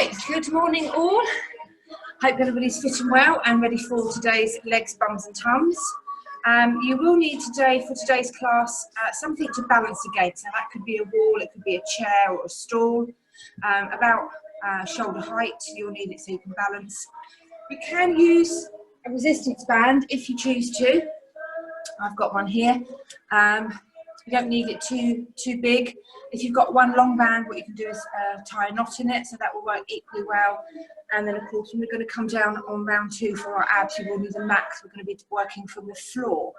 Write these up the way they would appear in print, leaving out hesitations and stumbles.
Right, good morning all. Hope everybody's fit and well and ready for today's legs, bums and tums. You will need today, for today's class, something to balance against. Now that could be a wall, it could be a chair or a stool. About shoulder height, you'll need it so you can balance. You can use a resistance band if you choose to. I've got one here. You don't need it too big. If you've got one long band, what you can do is tie a knot in it, so that will work equally well. And then, of course, when we're going to come down on round 2 for our abs, you will need a max. We're going to be working from the floor.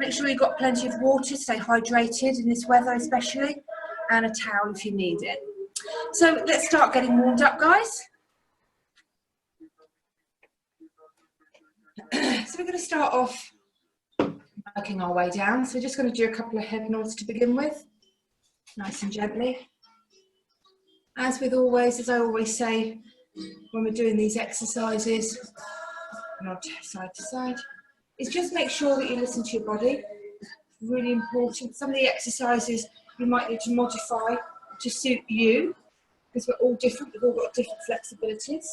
Make sure you've got plenty of water, stay hydrated in this weather especially, and a towel if you need it. So let's start getting warmed up, guys. So we're going to start off working our way down. So we're just going to do a couple of head nods to begin with, nice and gently. As with always, as I always say, when we're doing these exercises, nod side to side, is just make sure that you listen to your body. It's really important. Some of the exercises you might need to modify to suit you, because we're all different, we've all got different flexibilities,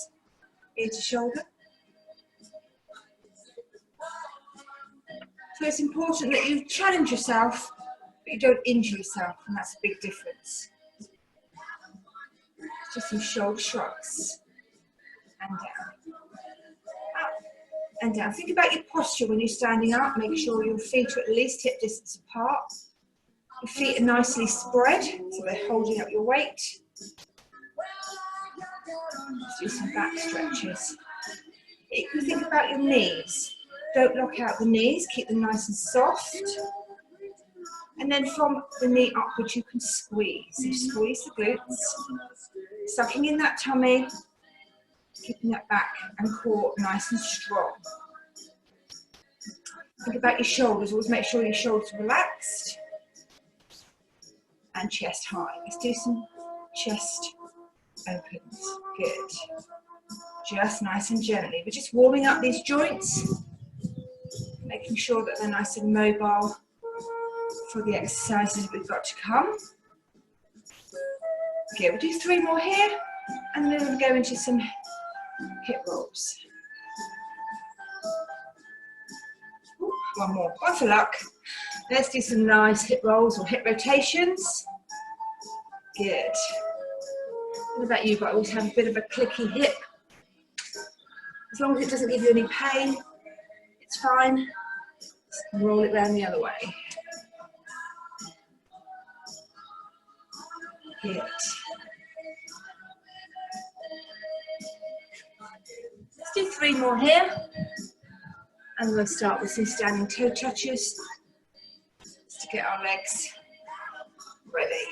ear to shoulder. So it's important that you challenge yourself, but you don't injure yourself, and that's a big difference. Just some shoulder shrugs, and down, up and down. Think about your posture when you're standing up. Make sure your feet are at least hip distance apart. Your feet are nicely spread, so they're holding up your weight. Let's do some back stretches. You can think about your knees. Don't lock out the knees, keep them nice and soft. And then from the knee upwards, you can squeeze. So squeeze the glutes, sucking in that tummy, keeping that back and core nice and strong. Think about your shoulders. Always make sure your shoulders are relaxed. And chest high. Let's do some chest opens. Good. Just nice and gently. We're just warming up these joints, making sure that they're nice and mobile for the exercises we've got to come. Okay, we'll do 3 more here, and then we'll go into some hip rolls. Ooh, 1 more, 1 for luck. Let's do some nice hip rolls or hip rotations. Good. What about you? But I always have a bit of a clicky hip. As long as it doesn't give you any pain, it's fine. Just roll it around the other way. Good. Let's do 3 more here. And we'll start with some standing toe touches, just to get our legs ready.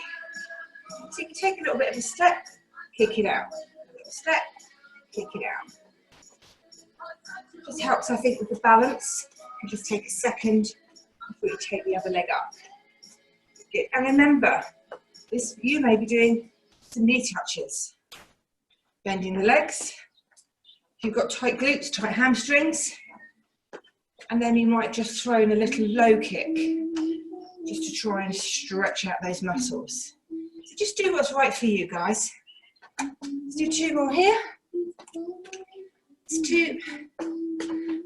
So you can take a little bit of a step, kick it out. A little step, kick it out. Just helps, I think, with the balance. You just take a second before you take the other leg up. Good. And remember, you may be doing some knee touches. Bending the legs. If you've got tight glutes, tight hamstrings. And then you might just throw in a little low kick, just to try and stretch out those muscles. So just do what's right for you, guys. Let's do 2 more here. It's 2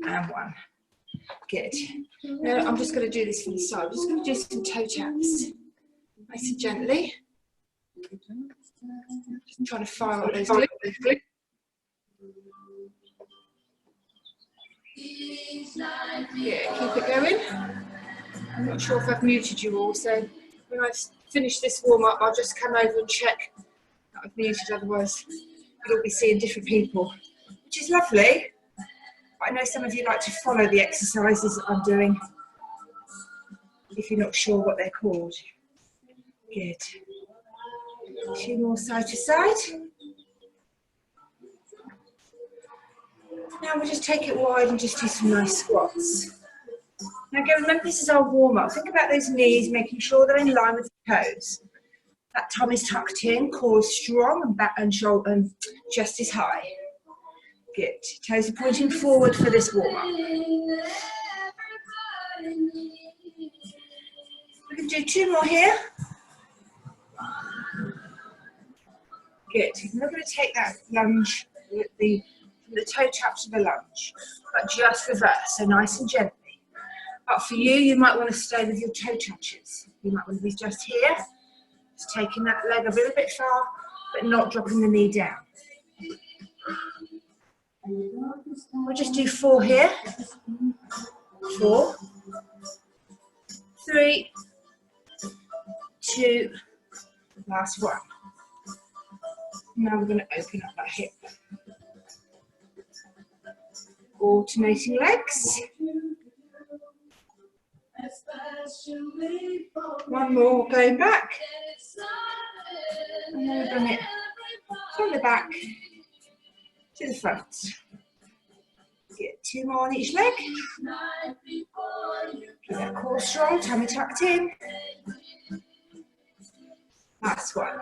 and 1. Good. Now I'm just going to do this from the side. I'm just going to do some toe taps, nice and gently. Just trying to fire up those glutes. Yeah, keep it going. I'm not sure if I've muted you all, so when I finish this warm up, I'll just come over and check that I've muted, otherwise you'll all be seeing different people, which is lovely. But I know some of you like to follow the exercises that I'm doing if you're not sure what they're called. Good. 2 more side to side. Now we'll just take it wide and just do some nice squats. Now again, remember this is our warm-up. Think about those knees, making sure they're in line with the toes. That tummy's tucked in, core is strong, and back and shoulder and chest is high. Good. Toes are pointing forward for this warm-up. We can do 2 more here. Good. You're not going to take that lunge, the toe tap to the lunge, but just reverse, so nice and gently. But for you, you might want to stay with your toe touches. You might want to be just here, just taking that leg a little bit far, but not dropping the knee down. We'll just do 4 here. 4, 3, 2, last one. Now we're going to open up that hip. Alternating legs. One more, going back. And then we bring it from the back to the front. Get 2 more on each leg. Keep that core strong, tummy tucked in. Last one.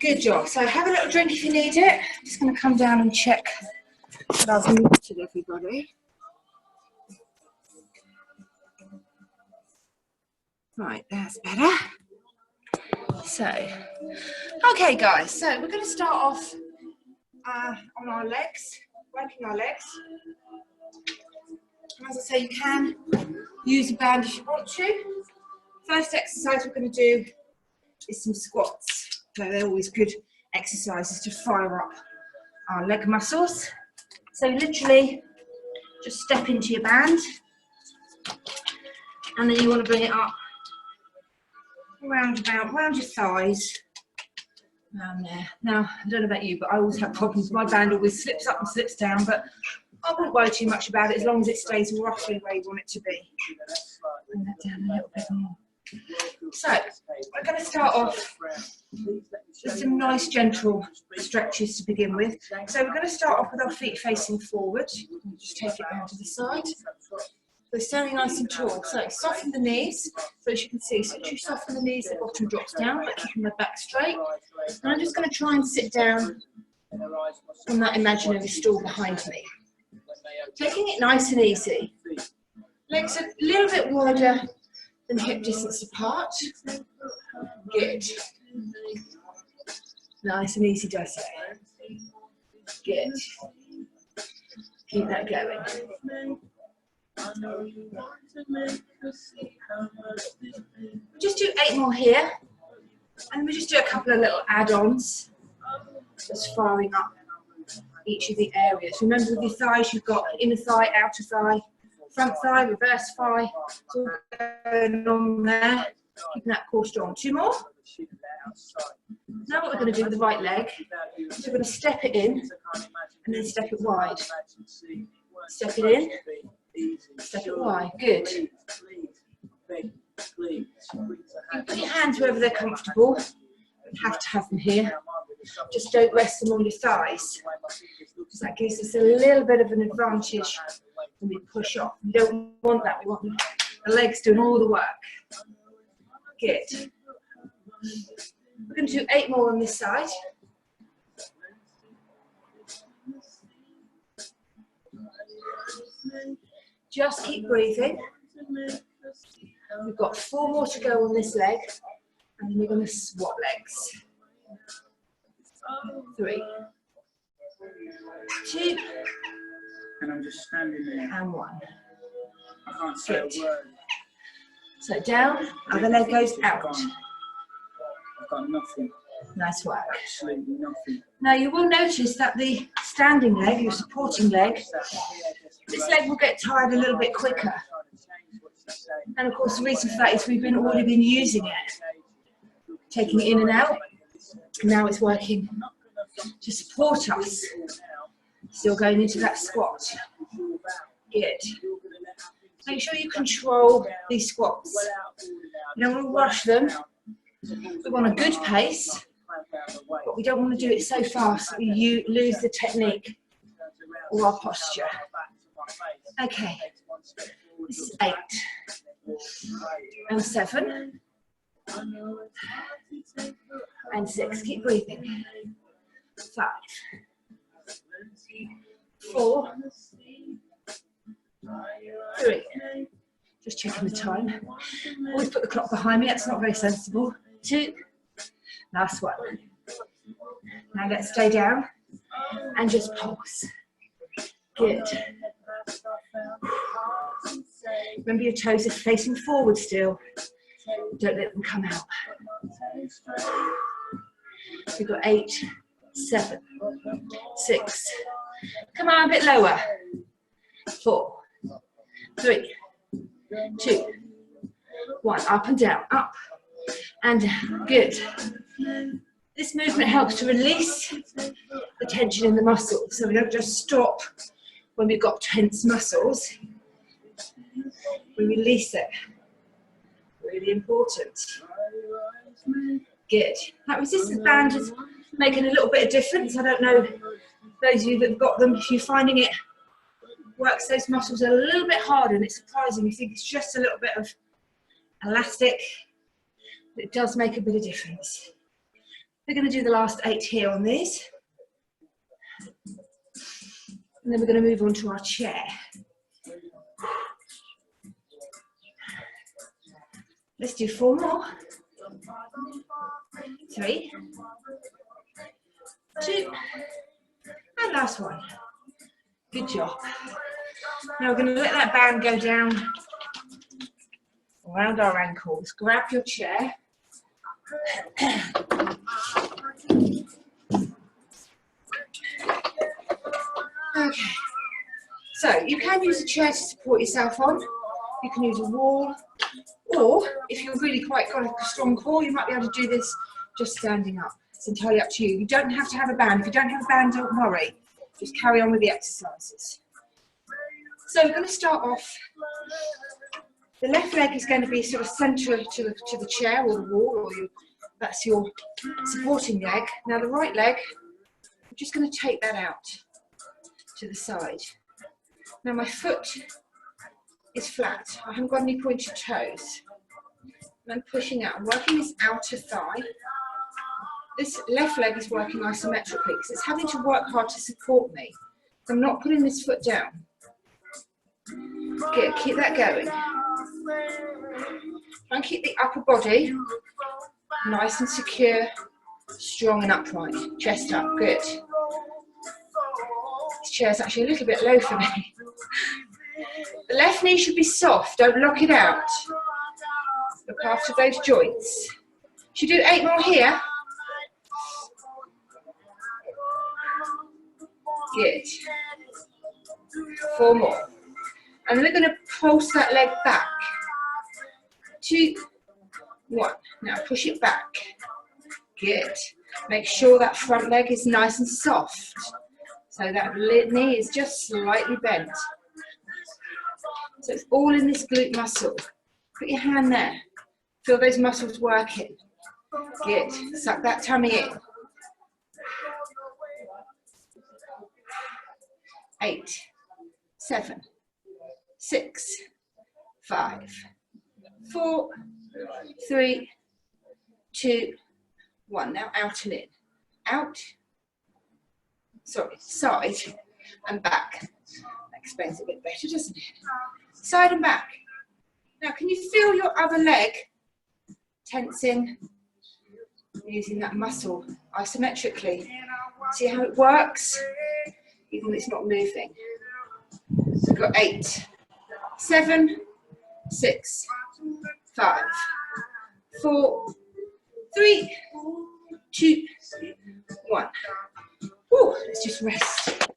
Good job. So have a little drink if you need it. I'm just going to come down and check that I've muted everybody. Right, that's better. So, okay guys, so we're going to start off on our legs, working our legs. And as I say, you can use a band if you want to. First exercise we're going to do is some squats. So they're always good exercises to fire up our leg muscles. So literally just step into your band and then you want to bring it up around your thighs, around there. Now, I don't know about you, but I always have problems. My band always slips up and slips down, but I wouldn't worry too much about it as long as it stays roughly where you want it to be. Bring that down a little bit more. So, we're going to start off with some nice gentle stretches to begin with. So we're going to start off with our feet facing forward. Just take it down to the side. So standing nice and tall. So soften the knees. So as you can see, so you soften the knees, the bottom drops down, but keeping the back straight. And I'm just going to try and sit down on that imaginary stool behind me. Taking it nice and easy. Legs a little bit wider than hip distance apart. Good. Nice and easy does it. Good. Keep that going. We'll just do 8 more here. And we'll just do a couple of little add-ons. Just firing up each of the areas. Remember with your thighs, you've got inner thigh, outer thigh, front thigh, reverse thigh. It's all going on there. Keeping that core strong. 2 more. Now what we're going to do with the right leg is we're going to step it in and then step it wide. Step it in, step it wide. Good. You can put your hands wherever they're comfortable. You have to have them here. Just don't rest them on your thighs, because that gives us a little bit of an advantage when we push off. We don't want that. We want the legs doing all the work. Good. We're going to do 8 more on this side. Just keep breathing. We've got 4 more to go on this leg, and then we're going to swap legs. 3, 2, and I'm just standing there. And 1. I can't say a word. So down, other leg goes out. I've got nothing. Nice work. Absolutely nothing. Now you will notice that the standing leg, your supporting leg, this leg will get tired a little bit quicker. And of course the reason for that is we've already been using it. Taking it in and out. Now it's working to support us. Still going into that squat. Good. Make sure you control these squats. You don't want to rush them. We want a good pace, but we don't want to do it so fast that we lose the technique or our posture. Okay, this is 8 and 7 and 6. Keep breathing. 5, 4, 3. Just checking the time. Always put the clock behind me. That's not very sensible. 2, Last one. Now let's stay down and just pulse. Good. Remember your toes are facing forward still. Don't let them come out. So we've got 8, 7, 6. Come on, a bit lower. 4, 3, 2, 1. Up and down, up and down. Good. This movement helps to release the tension in the muscles, so we don't just stop when we've got tense muscles. We release it. Really important. Good. That resistance band is making a little bit of difference. I don't know, those of you that have got them, if you're finding it works those muscles a little bit harder, and it's surprising. You think it's just a little bit of elastic, but it does make a bit of difference. We're going to do the last 8 here on these. And then we're going to move on to our chair. Let's do 4 more. 3, 2, and last one. Good job. Now we're going to let that band go down around our ankles. Grab your chair. Okay. So you can use a chair to support yourself on. You can use a wall. Or, if you've really quite got a strong core, you might be able to do this just standing up. It's entirely up to you. You don't have to have a band. If you don't have a band, don't worry. Just carry on with the exercises. So we're going to start off. The left leg is going to be sort of central to the chair or the wall, or that's your supporting leg. Now the right leg, I'm just going to take that out to the side. Now my foot is flat. I haven't got any pointed toes. I'm pushing out. I'm working this outer thigh. This left leg is working isometrically because it's having to work hard to support me. So I'm not putting this foot down. Good. Keep that going. Try and keep the upper body nice and secure, strong and upright. Chest up. Good. This chair's actually a little bit low for me. The left knee should be soft, don't lock it out. Look after those joints. Should we do 8 more here? Good. 4 more. And then we're going to pulse that leg back. 2, 1. Now push it back. Good. Make sure that front leg is nice and soft. So that knee is just slightly bent. So it's all in this glute muscle. Put your hand there. Feel those muscles working. Good. Suck that tummy in. 8, 7, 6, 5, 4, 3, 2, 1. Now out and in. Out. Sorry, side and back. That explains it a bit better, doesn't it? Side and back. Now, can you feel your other leg tensing? Using that muscle isometrically. See how it works? Even when it's not moving. So we've got 8, 7, 6, 5, 4, 3, 2, 1. Ooh, let's just rest.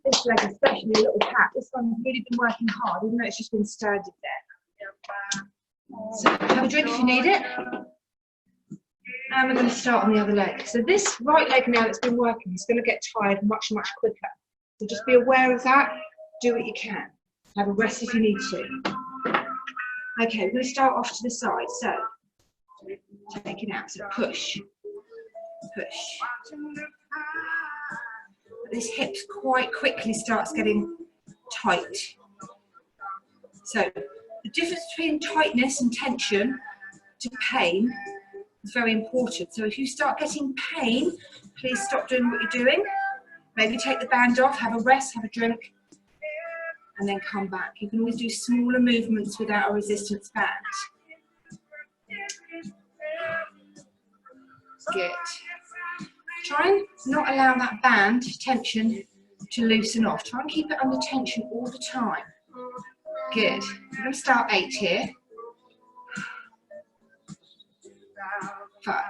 This leg, especially a little pat, this one's really been working hard, even though it's just been standing there. So have a drink if you need it. And we're going to start on the other leg. So this right leg now that's been working is going to get tired much, much quicker. So just be aware of that. Do what you can. Have a rest if you need to. Okay, we're going to start off to the side. So take it out. So push, push. This hip quite quickly starts getting tight. So the difference between tightness and tension to pain is very important. So if you start getting pain, please stop doing what you're doing. Maybe take the band off, have a rest, have a drink, and then come back. You can always do smaller movements without a resistance band. Good. Try and not allow that band tension to loosen off. Try and keep it under tension all the time. Good. We're going to start 8 here. 5,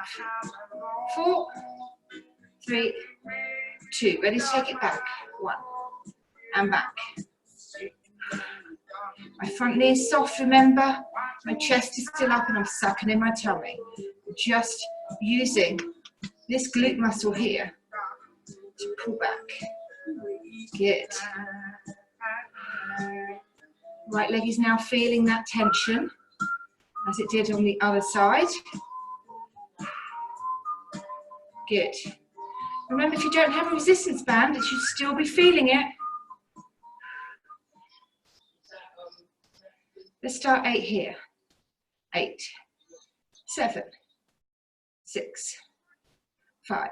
4, 3, 2. Ready to take it back. 1 and back. My front knee is soft, remember. My chest is still up and I'm sucking in my tummy. Just using this glute muscle here to pull back. Good. Right leg is now feeling that tension as it did on the other side. Good. Remember, if you don't have a resistance band, you should still be feeling it. Let's start 8 here. 8, 7, 6, 5.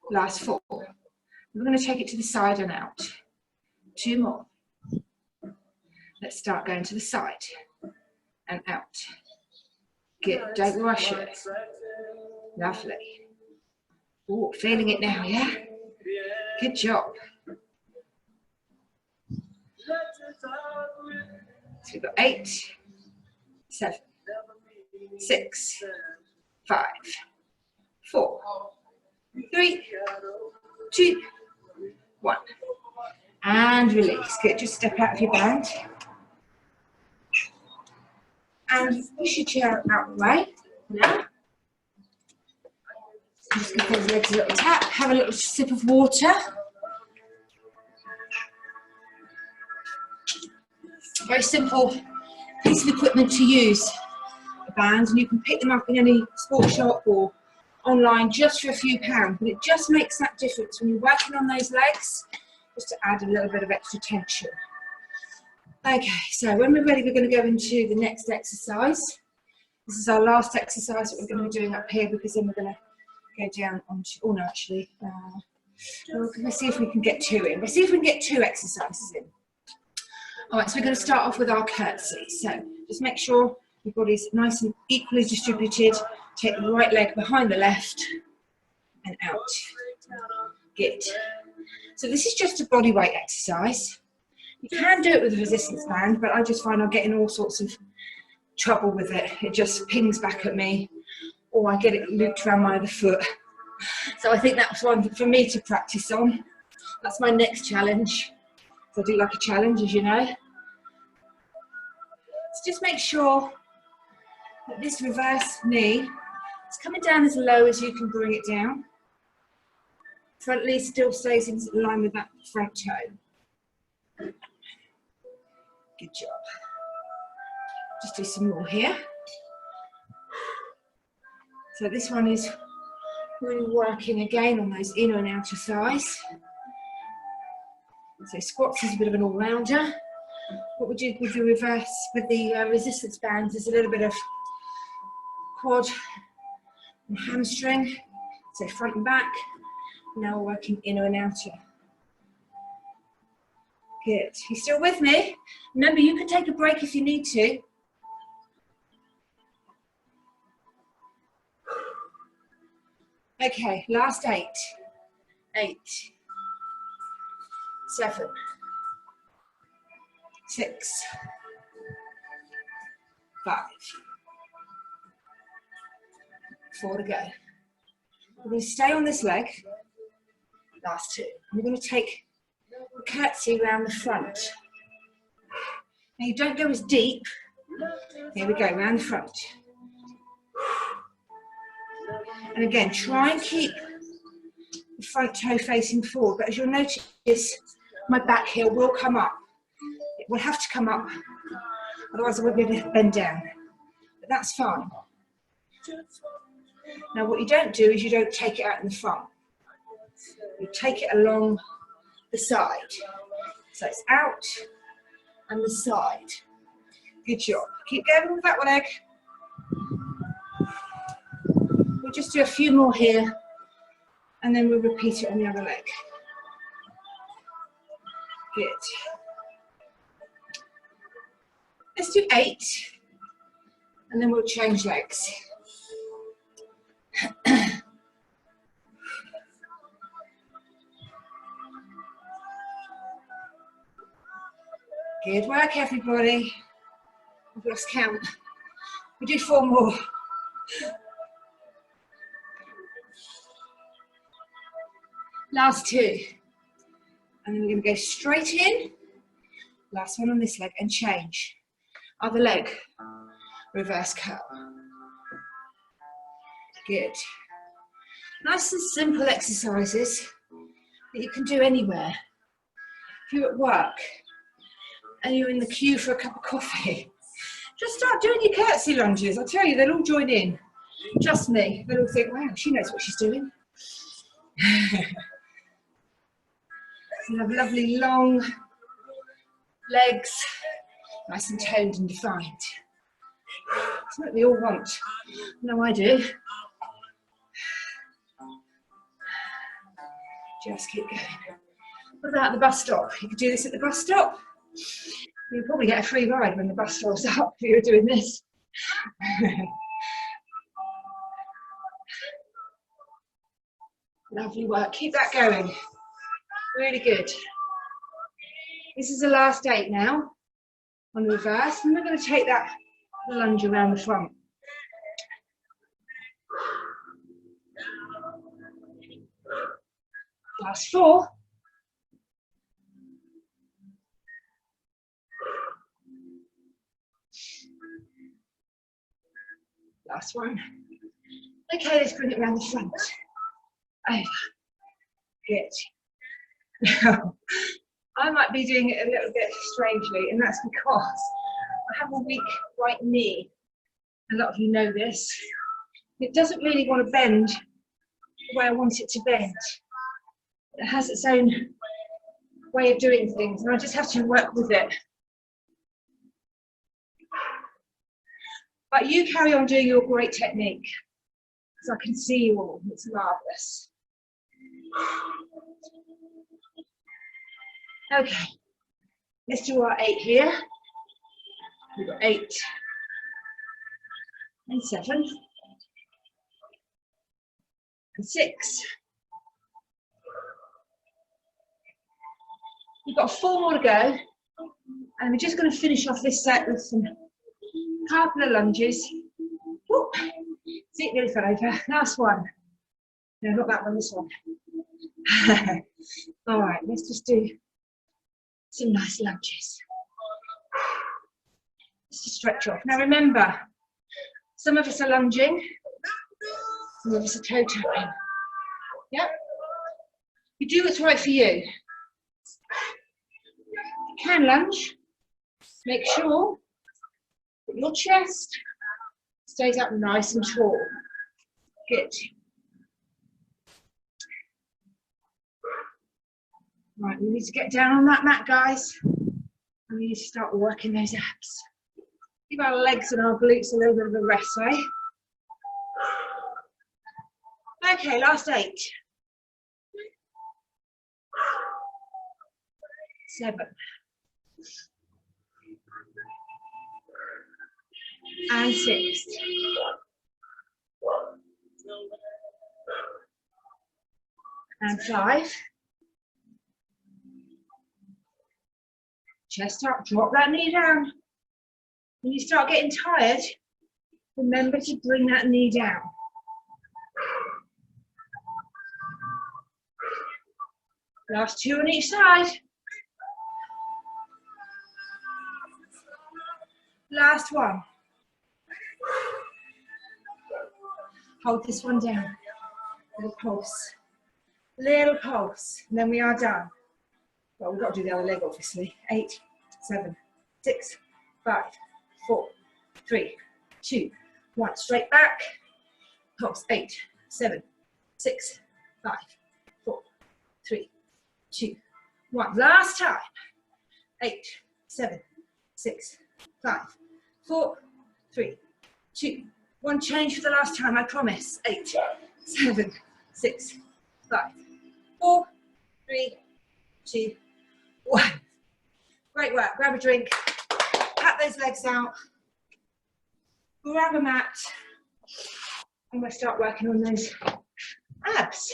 Last 4. We're going to take it to the side and out. 2 more. Let's start going to the side and out. Good. Don't rush it. Lovely. Oh, feeling it now, yeah? Good job. So we've got 8, 7, 6, 5, 4, 3, 2, 1. And release. Good. Just step out of your band. And push your chair out the way. Now. Just give those legs a little tap. Have a little sip of water. Very simple piece of equipment to use. A band, and you can pick them up in any sports shop or online just for a few pounds. But it just makes that difference when you're working on those legs, just to add a little bit of extra tension. Okay, so when we're ready, we're going to go into the next exercise. This is our last exercise that we're going to be doing up here, because then we're going to go down onto, oh no, actually, let's see if we can get 2 in. Let's see if we can get 2 exercises in. All right, so we're going to start off with our curtsy. So just make sure your body's nice and equally distributed. Take the right leg behind the left and out. Good. So this is just a body weight exercise. You can do it with a resistance band, but I just find I'm getting all sorts of trouble with it. It just pings back at me, or I get it looped around my other foot. So I think that's one for me to practice on. That's my next challenge. So I do like a challenge, as you know. So just make sure that this reverse knee is coming down as low as you can bring it down. Front knee still stays in line with that front toe. Good job. Just do some more here. So this one is really working again on those inner and outer thighs. So squats is a bit of an all-rounder. What we do with the reverse, with the resistance bands, is a little bit of quad and hamstring. So front and back. Now we're working inner and outer. Good. You still with me? Remember, you can take a break if you need to. Okay, last 8. 8, 7, 6, 5, 4 to go. We're going to stay on this leg. Last 2. We're going to take the curtsy around the front. Now you don't go as deep. Here we go, around the front. And again, try and keep the front toe facing forward, but as you'll notice, my back heel will come up. It will have to come up, otherwise I won't be able to bend down. But that's fine. Now what you don't do is you don't take it out in the front. You take it along the side. So it's out and the side. Good job. Keep going with that leg. We'll just do a few more here, and then we'll repeat it on the other leg. Good. Let's do 8, and then we'll change legs. Good work, everybody. I've lost count. We do 4 more. Last 2. And then we're going to go straight in. Last one on this leg and change. Other leg. Reverse curl. Good. Nice and simple exercises that you can do anywhere. If you're at work and you're in the queue for a cup of coffee, just start doing your curtsy lunges. I'll tell you, they'll all join in. Trust me, they'll all think, wow, she knows what she's doing. You have lovely long legs, nice and toned and defined. Something we all want. No, I do. Just keep going. What about the bus stop? You could do this at the bus stop. You'll probably get a free ride when the bus stop's up if you're doing this. Lovely work. Keep that going. Really good. This is the last 8 now on the reverse, and we're going to take that lunge around the front. Last 4. Last one. Okay, let's bring it around the front. Over. Good. Now, I might be doing it a little bit strangely, and that's because I have a weak right knee. A lot of you know this. It doesn't really want to bend the way I want it to bend. It has its own way of doing things, and I just have to work with it. But you carry on doing your great technique, because I can see you all. It's marvellous. Okay, let's do our 8 here. We've got 8 and 7 and 6. We've got 4 more to go, and we're just going to finish off this set with some couple of lunges. Whoop. See, nearly fell over. Last one. No, not that one, this one. All right, let's just do some nice lunges. Just to stretch off. Now remember, some of us are lunging, some of us are toe tapping. Yep. You do what's right for you. You can lunge. Make sure that your chest stays up nice and tall. Good. Right, we need to get down on that mat, guys. And we need to start working those abs. Give our legs and our glutes a little bit of a rest, eh? Okay, last 8. 7. And 6. And 5. Chest up, drop that knee down. When you start getting tired, remember to bring that knee down. Last 2 on each side. Last one. Hold this one down. Little pulse. Little pulse. And then we are done. Well, we've got to do the other leg, obviously. 8, 7, 6, 5, 4, 3, 2, 1. Straight back. Pulse. 8, 7, 6, 5, 4, 3, 2, 1. Last time. 8, 7, 6, 5, 4, 3, 2, 1. Change for the last time, I promise. 8, 7, 6, 5, 4, 3, 2, 1. Great work. Grab a drink. Pat those legs out. Grab a mat. I'm going to start working on those abs.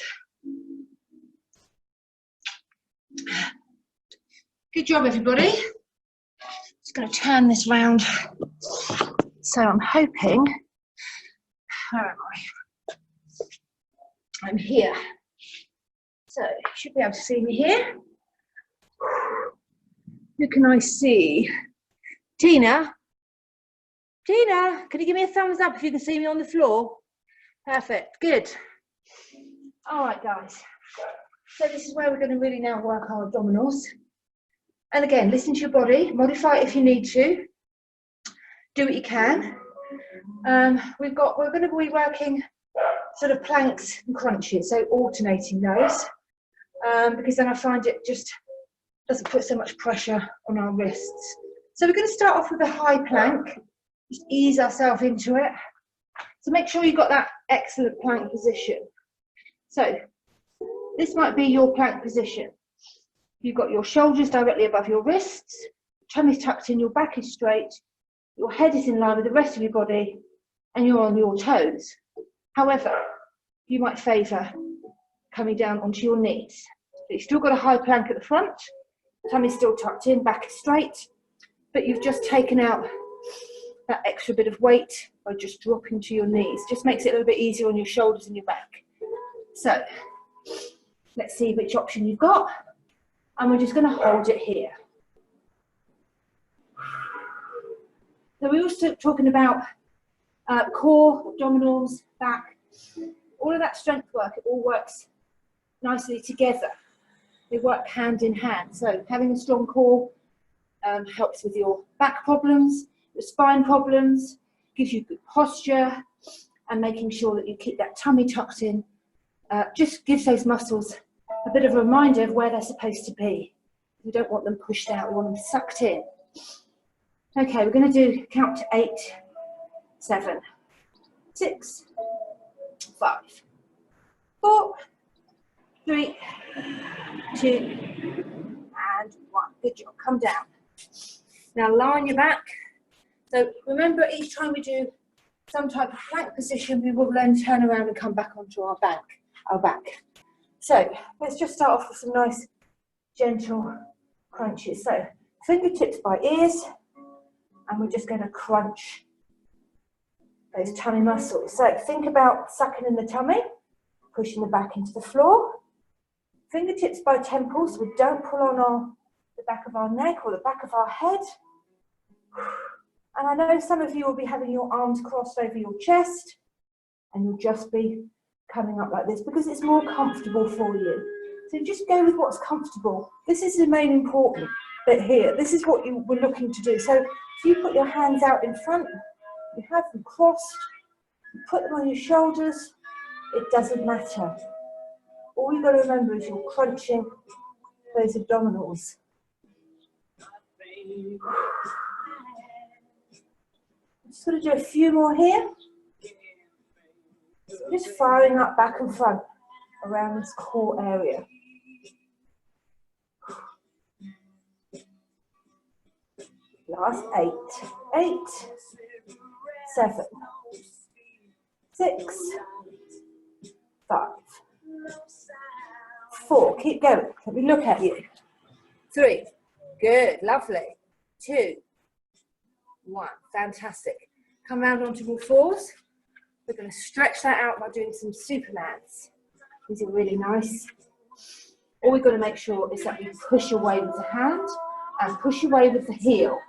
Good job, everybody. Just going to turn this round. So I'm hoping, where am I? I'm here. So you should be able to see me here. Who can I see? Tina? Tina, can you give me a thumbs up if you can see me on the floor? Perfect, good. All right, guys. So this is where we're going to really now work our abdominals. And again, listen to your body, modify it if you need to. Do what you can. We're going to be working sort of planks and crunches, so alternating those, because then I find it just doesn't put so much pressure on our wrists. So we're going to start off with a high plank, just ease ourselves into it. So make sure you've got that excellent plank position. So this might be your plank position. You've got your shoulders directly above your wrists, tummy's tucked in, your back is straight, your head is in line with the rest of your body, and you're on your toes. However, you might favour coming down onto your knees. But you've still got a high plank at the front, tummy's still tucked in, back is straight, but you've just taken out that extra bit of weight by just dropping to your knees. Just makes it a little bit easier on your shoulders and your back. So let's see which option you've got, and we're just going to hold it here. So we're also talking about core, abdominals, back, all of that strength work. It all works nicely together. They work hand in hand. So having a strong core helps with your back problems, your spine problems, gives you good posture, and making sure that you keep that tummy tucked in just gives those muscles a bit of a reminder of where they're supposed to be. We don't want them pushed out, we want them sucked in. Okay, we're going to count to 8, 7, 6, 5, 4, 3, 2, and 1. Good job. Come down. Now lie on your back. So remember, each time we do some type of plank position, we will then turn around and come back onto our back. So let's just start off with some nice gentle crunches. So fingertips by ears, and we're just going to crunch those tummy muscles. So think about sucking in the tummy, pushing the back into the floor. Fingertips by temples, so we don't pull on the back of our neck or the back of our head. And I know some of you will be having your arms crossed over your chest, and you'll just be coming up like this because it's more comfortable for you. So just go with what's comfortable. This is the main important bit here. This is what you were looking to do. So if you put your hands out in front, you have them crossed, you put them on your shoulders, it doesn't matter. All you've got to remember is you're crunching those abdominals. I'm just going to do a few more here. Just firing up back and front around this core area. Last 8, 8, 7, 6, 5, 4. Keep going. Let me look at you. 3. Good. Lovely. 2, 1. Fantastic. Come round onto all fours. We're going to stretch that out by doing some Supermans. These are really nice. All we've got to make sure is that we push away with the hand and push away with the heel.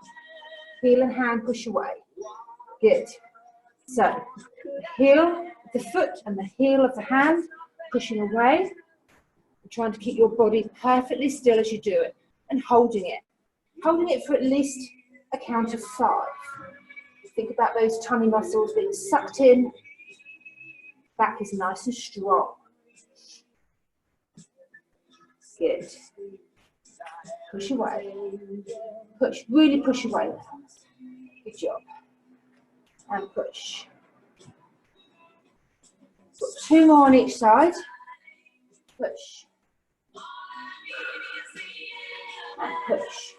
Heel and hand push away. Good. So, the heel, the foot and the heel of the hand pushing away. You're trying to keep your body perfectly still as you do it and holding it. Holding it for at least a count of 5. Think about those tummy muscles being sucked in. Back is nice and strong. Good. Push away. Push. Really push away. Good job. And push. Got 2 more on each side. Push. And push.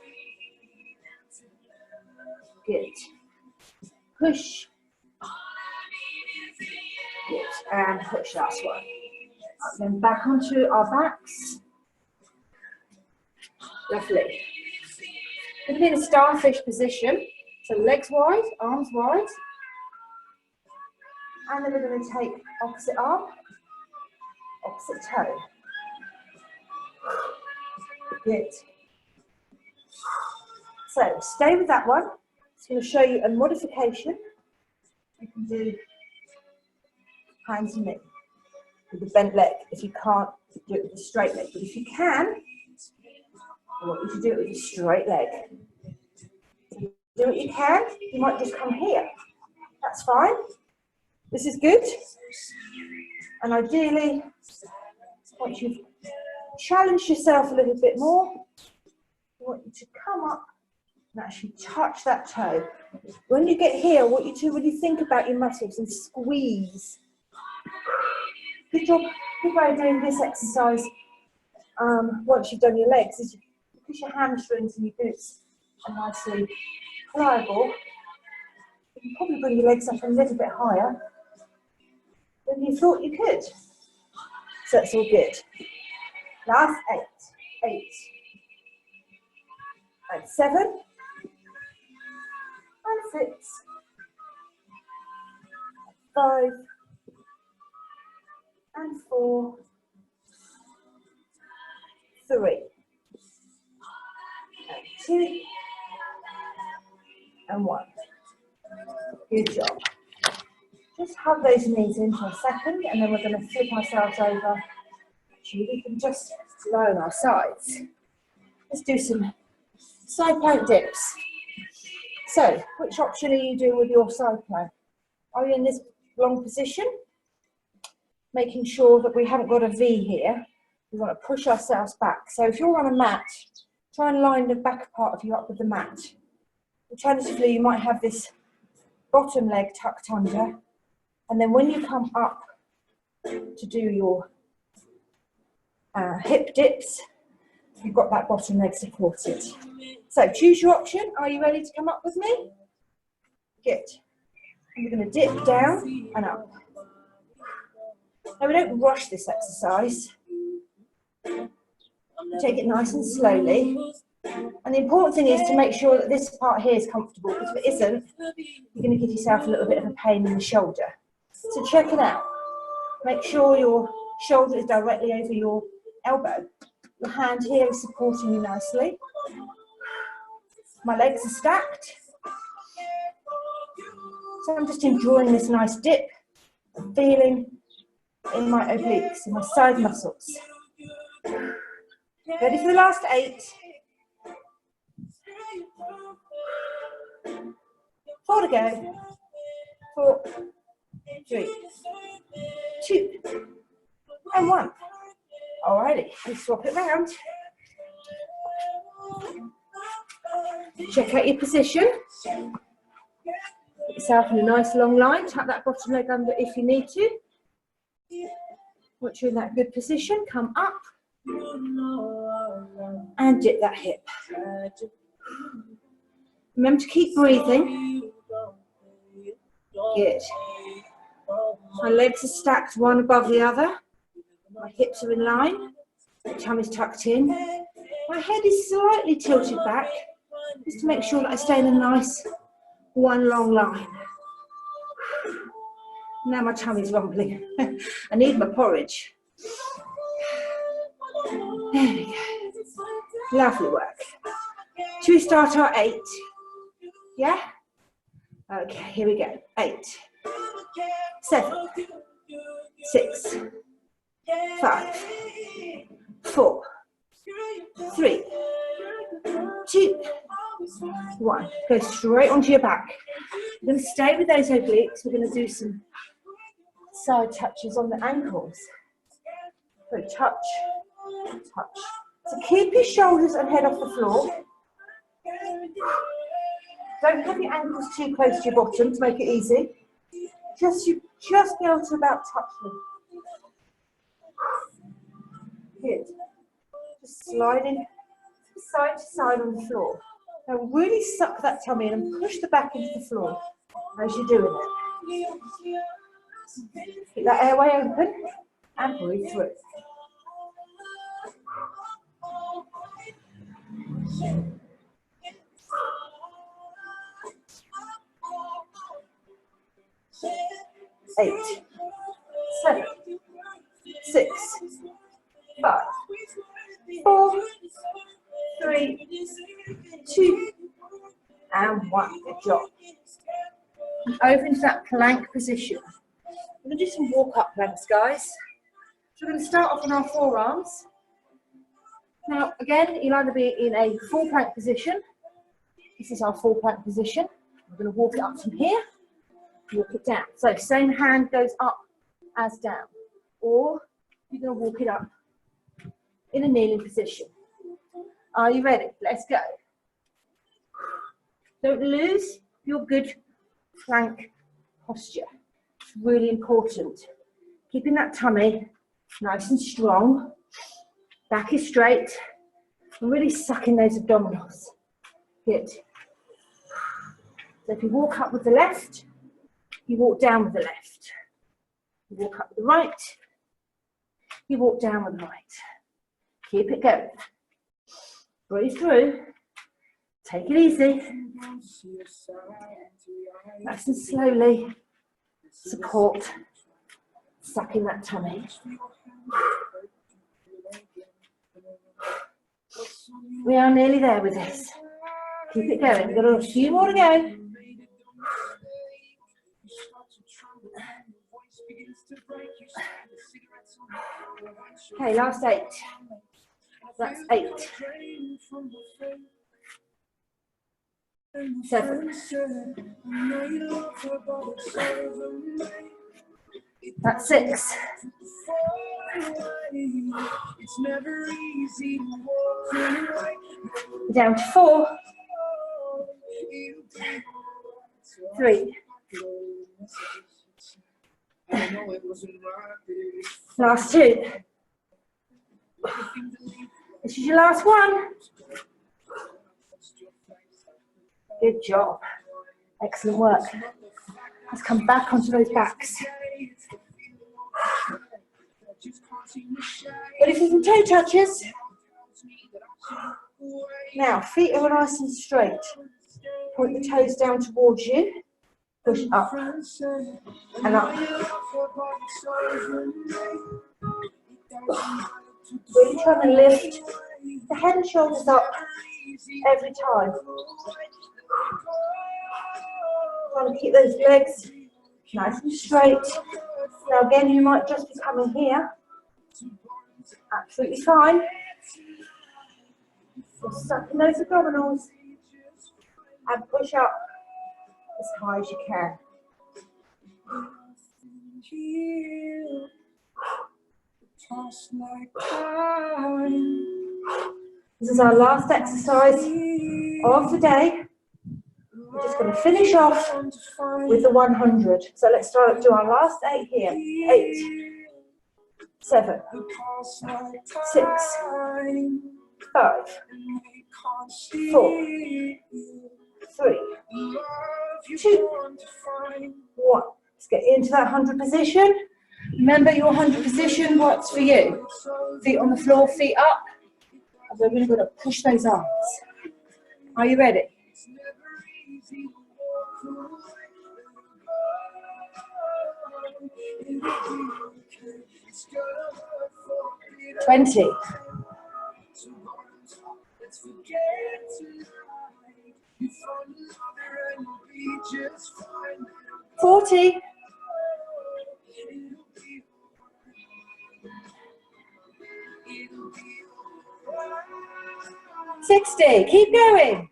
Good. Push. Good. And push last one. Then back onto our backs. Lovely. We're going to be in a starfish position. So legs wide, arms wide. And then we're going to take opposite arm, opposite toe. Good. So stay with that one. It's going to show you a modification. You can do hands and knee with a bent leg if you can't do it with a straight leg. But if you can, I want you to do it with a straight leg. Do what you can. You might just come here. That's fine. This is good. And ideally, once you've challenged yourself a little bit more, I want you to come up and actually touch that toe. When you get here, what you do when you think about your muscles and squeeze. Good job. Good way of doing this exercise once you've done your legs is because your hamstrings and your glutes are nicely pliable. You can probably bring your legs up a little bit higher than you thought you could. So that's all good. Last 8, and 7, and 6, 5, and 4, 3, and 2, and 1. Good job. Just hug those knees in for a second, and then we're going to flip ourselves over. Actually, we can just lie on our sides. Let's do some side plank dips. So, which option are you doing with your side plank? Are you in this long position? Making sure that we haven't got a V here. We want to push ourselves back. So if you're on a mat, try and line the back part of you up with the mat. Alternatively, you might have this bottom leg tucked under. And then when you come up to do your hip dips, you've got that bottom leg supported. So choose your option. Are you ready to come up with me? Good. And we're going to dip down and up. Now we don't rush this exercise. Take it nice and slowly. And the important thing is to make sure that this part here is comfortable, because if it isn't, you're going to give yourself a little bit of a pain in the shoulder. So check it out. Make sure your shoulder is directly over your elbow. Your hand here is supporting you nicely. My legs are stacked. So I'm just enjoying this nice dip, feeling in my obliques, in my side muscles. Ready for the last 8. 4 to go. 4, 3, 2, and 1. Alrighty, let's swap it round. Check out your position. Put yourself in a nice long line. Tuck that bottom leg under if you need to. Once you're in that good position, come up and dip that hip. Remember to keep breathing. Good. My legs are stacked one above the other. My hips are in line. My tummy's tucked in. My head is slightly tilted back, just to make sure that I stay in a nice one long line. Now my tummy's rumbling. I need my porridge. There we go. Lovely work. Should we start our 8? Yeah? Okay, here we go. 8, 7, 6, 5, 4, 3, 2, 1. Go straight onto your back. We're going to stay with those obliques. We're going to do some side touches on the ankles. So touch, touch. So keep your shoulders and head off the floor. Don't have your ankles too close to your bottom to make it easy. Just be able to about touch them. Good. Just sliding side to side on the floor. Now really suck that tummy in and push the back into the floor as you're doing it. relax. Keep that airway open and breathe through. Eight, 7, 6, 5, 4, 3, 2, and 1. Good job. And over into that plank position. We're going to do some walk-up planks, guys. So we're going to start off on our forearms. Now, again, you'll either be in a full plank position. This is our full plank position. We're going to walk it up from here, walk it down. So same hand goes up as down. Or you're going to walk it up in a kneeling position. Are you ready? Let's go. Don't lose your good plank posture. It's really important. Keeping that tummy nice and strong. Back is straight. And really sucking those abdominals. Good. So if you walk up with the left, you walk down with the left. You walk up with the right, you walk down with the right. Keep it going. Breathe through. Take it easy. Nice and slowly. Support. Sucking that tummy. We are nearly there with this. Keep it going. We've got a few more to go. Okay, last 8. That's 8. 7. That's 6. Down to 4. 3. Last 2. This is your last one. Good job. Excellent work. Let's come back onto those backs. Ready for some toe touches? Now, feet are nice and straight. Point the toes down towards you. Push up and up. Really trying to lift the head and shoulders up every time. Trying to keep those legs nice and straight. Now again, you might just be coming here. Absolutely fine. Just sucking those abdominals and push up as high as you can. This is our last exercise of the day. We're just going to finish off with the 100. So let's do our last 8 here. 8, 7, 6, 5, 4, 3, 2, 1. Let's get into that 100 position. Remember, your 100 position works for you. Feet on the floor, feet up. And we're really going to push those arms. Are you ready? 20. 40. 60. Keep going.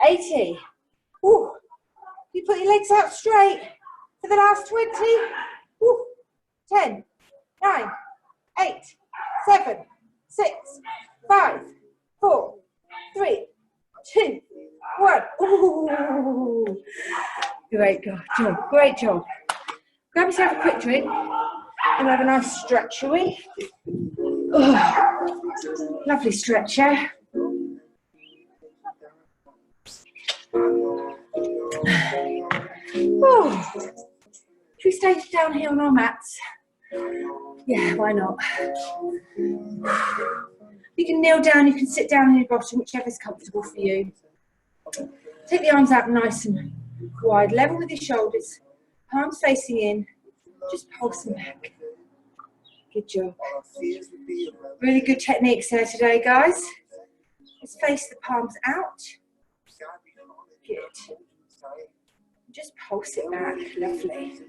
80. Ooh. You put your legs out straight for the last 20. Ooh. 10, 9, 8, 7, 6, 5, 4, 3, 2, 1. Ooh. Great job. Great job. Grab yourself a quick drink and have a nice stretch, shall we? Oh, lovely stretch, yeah? Oh. Should we stay down here on our mats? Yeah, why not? You can kneel down, you can sit down on your bottom, whichever's comfortable for you. Take the arms out nice and wide, level with your shoulders, palms facing in, just pulse them back. Good job. Really good techniques there today, guys. Just face the palms out. Good. Just pulse it back, lovely.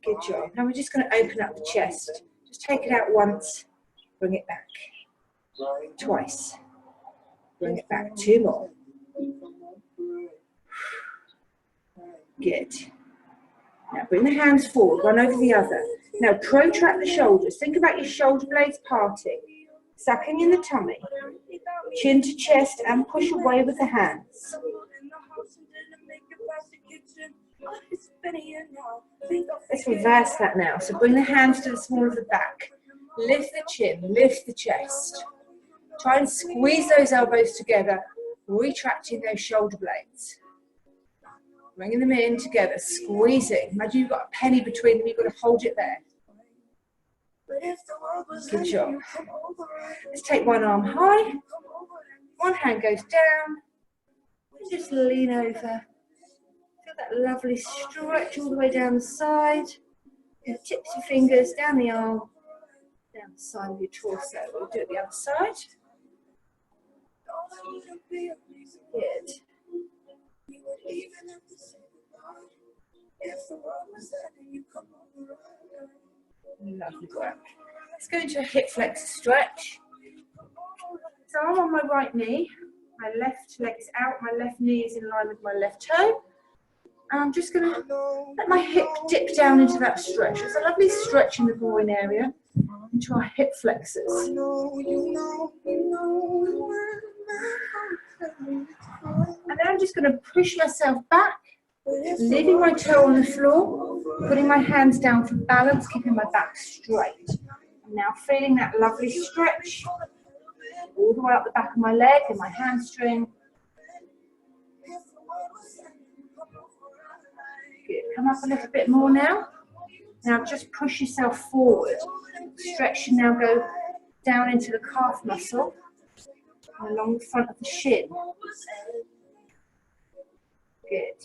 Good job. Now we're just going to open up the chest. Just take it out once, bring it back. Twice. Bring it back. 2 more. Good. Now bring the hands forward, one over the other. Now protract the shoulders. Think about your shoulder blades parting. Sucking in the tummy. Chin to chest and push away with the hands. Let's reverse that now. So bring the hands to the small of the back. Lift the chin, lift the chest. Try and squeeze those elbows together, retracting those shoulder blades. Bringing them in together, squeezing. Imagine you've got a penny between them, you've got to hold it there. Good job. Let's take one arm high. One hand goes down. Just lean over. Feel that lovely stretch all the way down the side. And tips your fingers down the arm, down the side of your torso. We'll do it the other side. Good. Lovely work. Let's go into a hip flexor stretch. So I'm on my right knee, my left leg is out, my left knee is in line with my left toe. And I'm just going to let my hip dip down into that stretch. There's a lovely stretch in the groin area into our hip flexors. And then I'm just going to push myself back, leaving my toe on the floor, putting my hands down for balance, keeping my back straight. I'm now feeling that lovely stretch all the way up the back of my leg and my hamstring. Good. Come up a little bit more now. Now just push yourself forward. Stretch should now go down into the calf muscle and along the front of the shin. Good.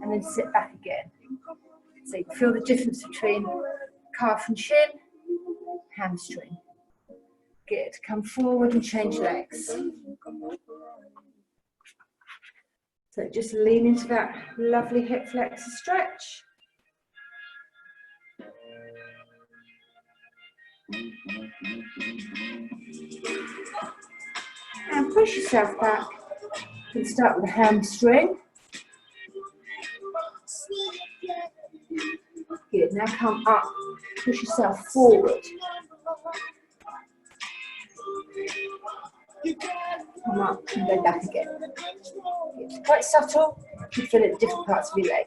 And then sit back again. So you can feel the difference between calf and shin, hamstring. Good. Come forward and change legs. So just lean into that lovely hip flexor stretch. And push yourself back. You can start with the hamstring. Good. Now come up. Push yourself forward. Come up and go back again. It's quite subtle. You feel it in different parts of your leg.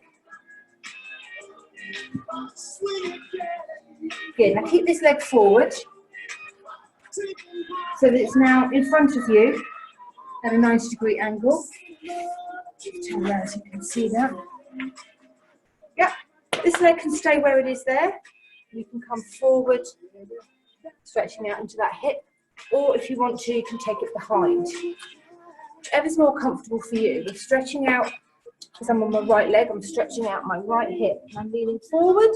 Good. Now keep this leg forward so that it's now in front of you at a 90-degree angle. Turn around so you can see that. Yep. This leg can stay where it is there. You can come forward, stretching out into that hip. Or if you want to, you can take it behind. Whichever's more comfortable for you. We're stretching out, because I'm on my right leg, I'm stretching out my right hip. I'm leaning forward,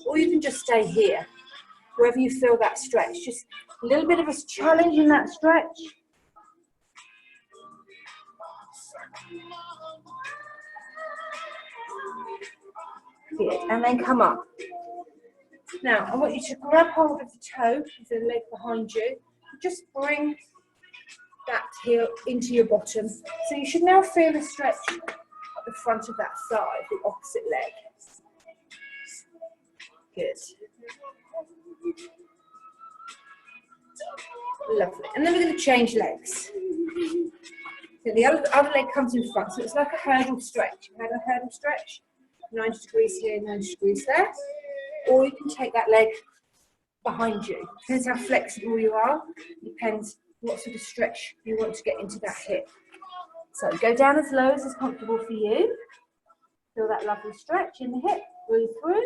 or you can just stay here. Wherever you feel that stretch. Just a little bit of a challenge in that stretch. Good, and then come up. Now, I want you to grab hold of the toe, with the leg behind you. Just bring that heel into your bottom. So you should now feel a stretch at the front of that thigh, the opposite leg. Good. Lovely. And then we're going to change legs. So the other leg comes in front, so it's like a hurdle stretch. You have a hurdle stretch, 90 degrees here, 90 degrees there. Or you can take that leg behind you. Depends how flexible you are. Depends what sort of stretch you want to get into that hip. So go down as low as is comfortable for you. Feel that lovely stretch in the hip. Breathe through.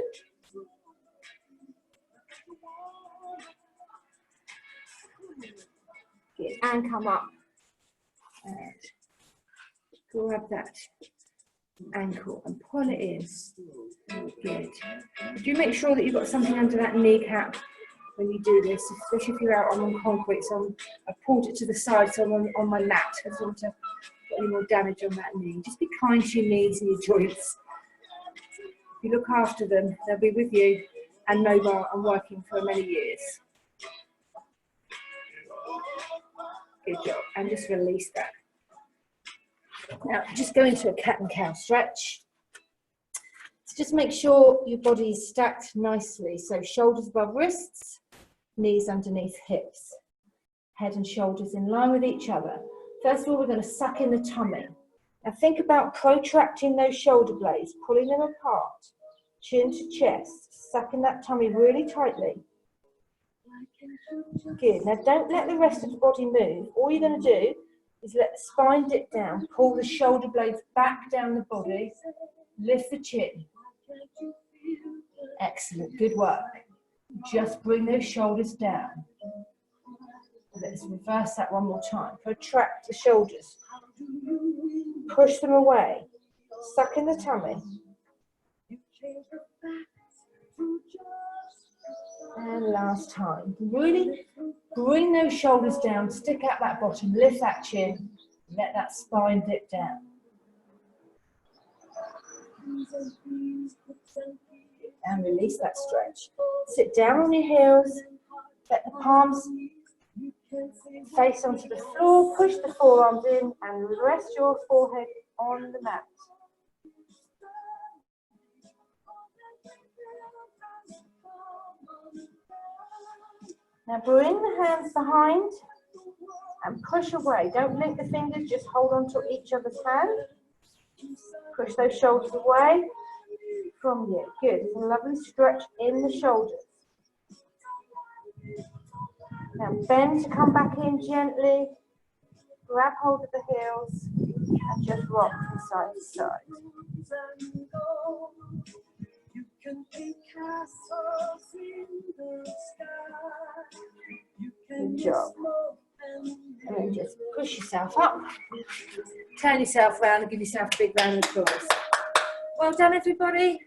Good. And come up. And grab that ankle and pull it in. Good. Do make sure that you've got something under that kneecap when you do this, especially if you're out on concrete. So I've pulled it to the side so I'm on my mat. I don't want to get any more damage on that knee. Just be kind to your knees and your joints. If you look after them, they'll be with you and mobile and working for many years. Good job. And just release that. Now, just go into a cat and cow stretch. So just make sure your body is stacked nicely. So shoulders above wrists, knees underneath hips, head and shoulders in line with each other. First of all, we're going to suck in the tummy. Now think about protracting those shoulder blades, pulling them apart, chin to chest, sucking that tummy really tightly. Good. Now don't let the rest of the body move. All you're going to do is let the spine dip down, pull the shoulder blades back down the body, lift the chin. Excellent, good work. Just bring those shoulders down. Let's reverse that one more time. Protract the shoulders. Push them away. Suck in the tummy. And last time. Really bring those shoulders down, stick out that bottom, lift that chin, let that spine dip down. And release that stretch. Sit down on your heels, let the palms face onto the floor, push the forearms in and rest your forehead on the mat. Now bring the hands behind and push away. Don't link the fingers, just hold on to each other's hand. Push those shoulders away from you. Good. It's a lovely stretch in the shoulders. Now bend to come back in gently. Grab hold of the heels and just rock from side to side. Good job. And then just push yourself up, turn yourself around and give yourself a big round of applause. Well done, everybody.